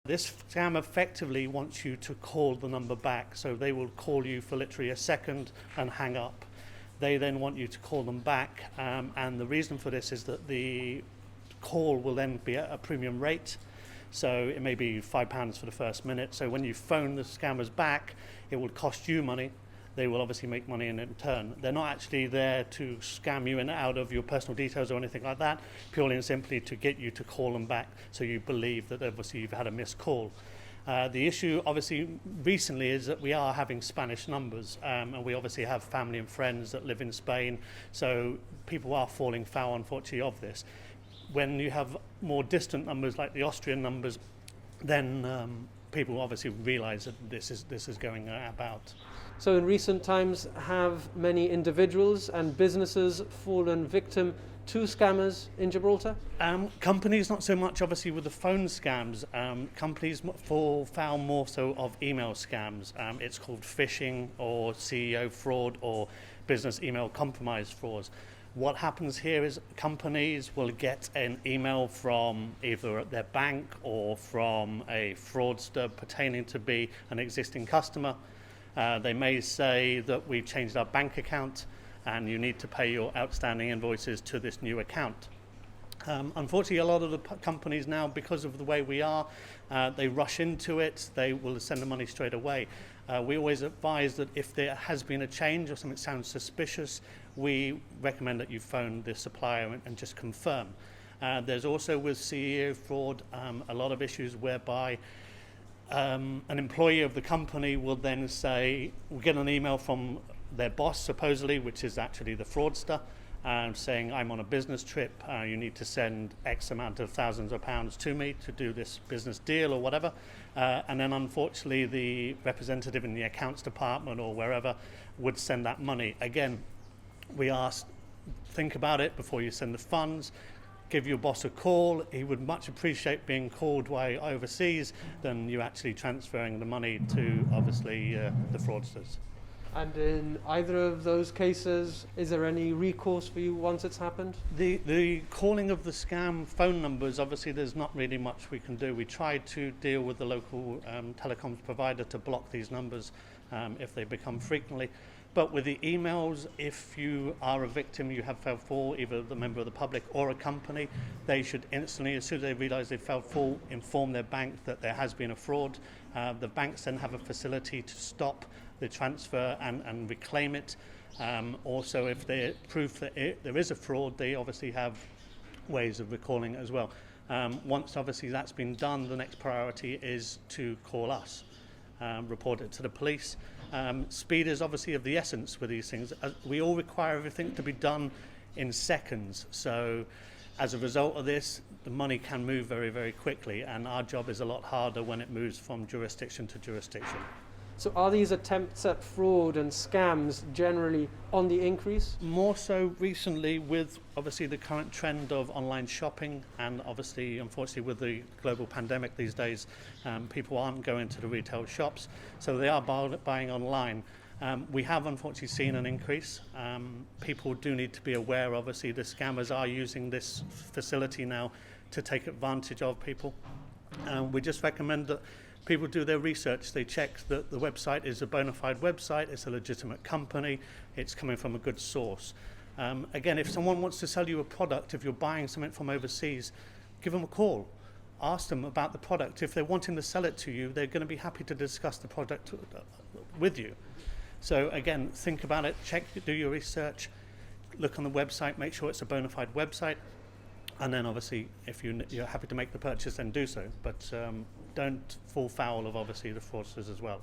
This scam effectively wants you to call the number back, so they will call you for literally a second and hang up. They then want you to call them back, and the reason for this is that the call will then be at a premium rate. So it may be £5 for the first minute. So when you phone the scammers back, it will cost you money. They will obviously make money in return. They're not actually there to scam you in and out of your personal details or anything like that, purely and simply to get you to call them back so you believe that obviously you've had a missed call. The issue obviously recently is that we are having Spanish numbers, and we obviously have family and friends that live in Spain, so people are falling foul unfortunately of this. When you have more distant numbers like the Austrian numbers, then people obviously realise that this is going about. So in recent times, have many individuals and businesses fallen victim to scammers in Gibraltar? Companies not so much obviously with the phone scams. Companies fall foul more so of email scams. It's called phishing or CEO fraud or business email compromise frauds. What happens here is companies will get an email from either their bank or from a fraudster pertaining to be an existing customer. They may say that we've changed our bank account and you need to pay your outstanding invoices to this new account. Unfortunately, a lot of the companies now, because of the way we are, they rush into it, they will send the money straight away. We always advise that if there has been a change or something sounds suspicious, we recommend that you phone the supplier and just confirm. There's also with CEO fraud a lot of issues whereby an employee of the company will then say, we'll get an email from their boss supposedly, which is actually the fraudster, saying I'm on a business trip, you need to send X amount of thousands of pounds to me to do this business deal or whatever, and then unfortunately the representative in the accounts department or wherever would send that money. Again, we ask, think about it before you send the funds. Give your boss a call. He would much appreciate being called while overseas than you actually transferring the money to obviously the fraudsters. And in either of those cases, is there any recourse for you once it's happened? The calling of the scam phone numbers, obviously there's not really much we can do. We tried to deal with the local telecoms provider to block these numbers if they become frequently. But with the emails, if you are a victim, you have fell foul, either the member of the public or a company, they should instantly, as soon as they realise they fell foul, inform their bank that there has been a fraud. The banks then have a facility to stop the transfer and reclaim it. Also, if they prove that there is a fraud, they obviously have ways of recalling it as well. Once obviously that's been done, the next priority is to call us, report it to the police. Speed is obviously of the essence with these things. We all require everything to be done in seconds. So as a result of this, the money can move very, very quickly, and our job is a lot harder when it moves from jurisdiction to jurisdiction. So are these attempts at fraud and scams generally on the increase? More so recently with obviously the current trend of online shopping, and obviously unfortunately with the global pandemic these days, people aren't going to the retail shops, so they are buying online. We have unfortunately seen an increase. People do need to be aware, obviously the scammers are using this facility now to take advantage of people. We just recommend that people do their research. They check that the website is a bona fide website, it's a legitimate company, it's coming from a good source. Again, if someone wants to sell you a product, if you're buying something from overseas, give them a call. Ask them about the product. If they're wanting to sell it to you, they're going to be happy to discuss the product with you. So again, think about it, check, do your research, look on the website, make sure it's a bona fide website, and then obviously if you're happy to make the purchase, then do so. But don't fall foul of obviously the fraudsters as well.